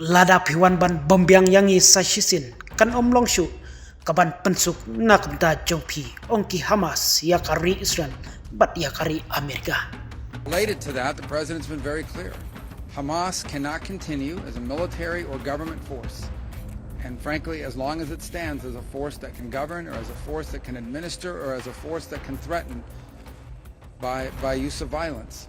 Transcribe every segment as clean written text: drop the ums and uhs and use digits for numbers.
lada piwan ban bombyang yangi sa shisin kan omlong shu kaban pensuk nak da jongpi ongki Hamas yakari Israel bat yakari Amerika. Related to that, the president's been very clear. Hamas cannot continue as a military or government force. And frankly, as long as it stands as a force that can govern, or as a force that can administer, or as a force that can threaten by use of violence.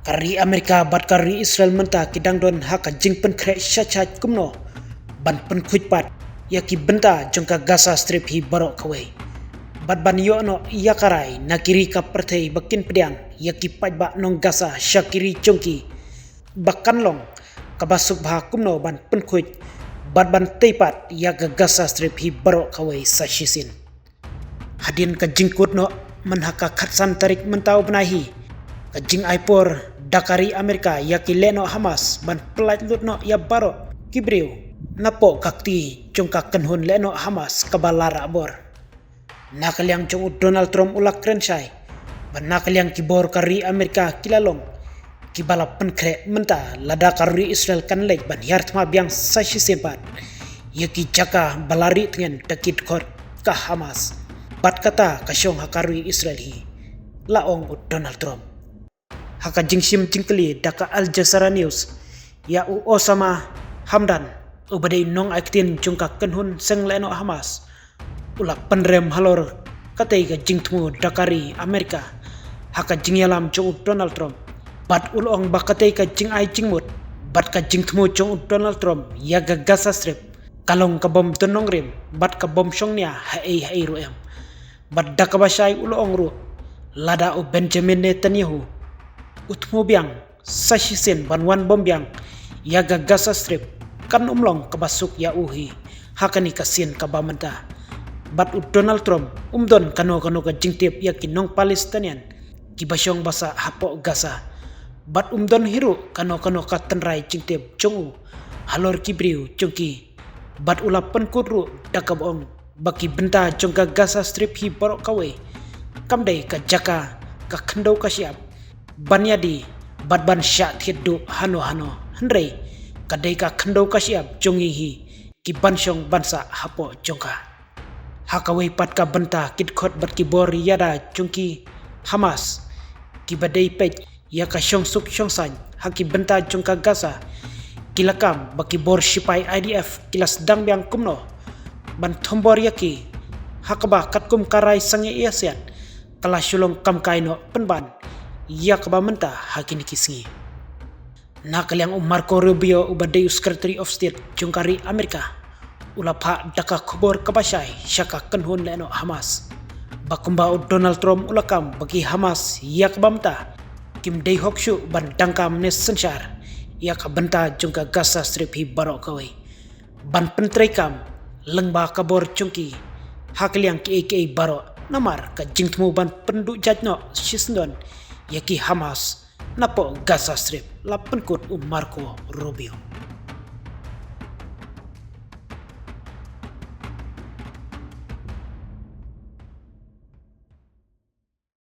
Kari Amerika bat kari Israel menta kidang don haka jing pen krek syachat kumno ban pen kuitpat yaki benta jongka Gaza Strip hi barok kawai. Bat ban yo no yakarai nakiri ka pertei bakin pediang yaki pajba nong Gaza syakiri jongki bakan long kabasuk bah kumno ban pen kuit bat ban teipat yaga Gaza Strip hi barok kawai sa shisin. Hadin ka jingkut no menhaka khatsan tarik mentau benahi ka jing aipor dakari Amerika yaki leno Hamas ban pelat lut no ya barok kibriu napo kakti jongka kenhun leno Hamas kabalara bor. Nakaliang jong Donald Trump ulak krensai ban nakaliang kibor kari Amerika kilalong kibala penkre menta lada kari Israel kan lek ban yartma biang sashi sempat yaki jaka balari tengen takit kot ka Hamas bat kata kasyong hakari Israel hi laong Donald Trump haka jingsim jingkeli daka Al Jazeera News ya Osama Hamdan ubadai nong aktin jongka kenhun seng leno Hamas ulak penrem halor katai ka jingtmu dakari Amerika haka jingyalam jong Donald Trump bat ulong bakatai ka jing ai jingmut bat ka jingtmu jong Donald Trump ya ga Gaza Strip kalong ka bom tonong rim bat ka bom syongnya hai ruem bat dakabasai ulong ru lada o Benjamin Netanyahu utmu biang sashisen banwan bom biang ya ga Gaza Strip kan umlong kabasuk ya uhi hakani kasin kabamenta bat Donald Trump umdon kano ka jingtip yakin nong Palestinian kibasyong basa hapo Gaza bat umdon hiru kano ka tenrai jingtip jongu halor kibriu jongki bat ulapan kudru dakabong baki benta jongka Gaza Strip hi barok kawe kamdai ka jaka ka khendau ka siap banyadi bat ban syak thidu hano hendrei kadai ka khendau ka siap jongi hi ki bansyong bansa hapo jongka hakawai pat ka benta kidkhot bat kibor yada jongki Hamas ki badai pej ya ka syongsuk syongsan haki benta jongka Gaza kilakam baki bor sipai IDF kilas dang biang kumno ban thombor yaki hakaba katkum karai sange iasiat kala syulong kam kaino penban yakaba menta hakini kisingi nakaliang Marco Rubio ubadai Secretary of State jongkari Amerika ulapha daka khobor kabasai syaka kenhun leno Hamas bakumba Donald Trump ulakam bagi Hamas yakaba menta kim dei hokshu ban dangkam ne sensyar yak benta jongka Gaza Strip hi barok kawai ban pentrekam lengba kabor jongki hakliang ki barok namar ka jingtmu ban penduk jajno shisndon yaki Hamas napo Gaza Strip la penkut Marco Rubio.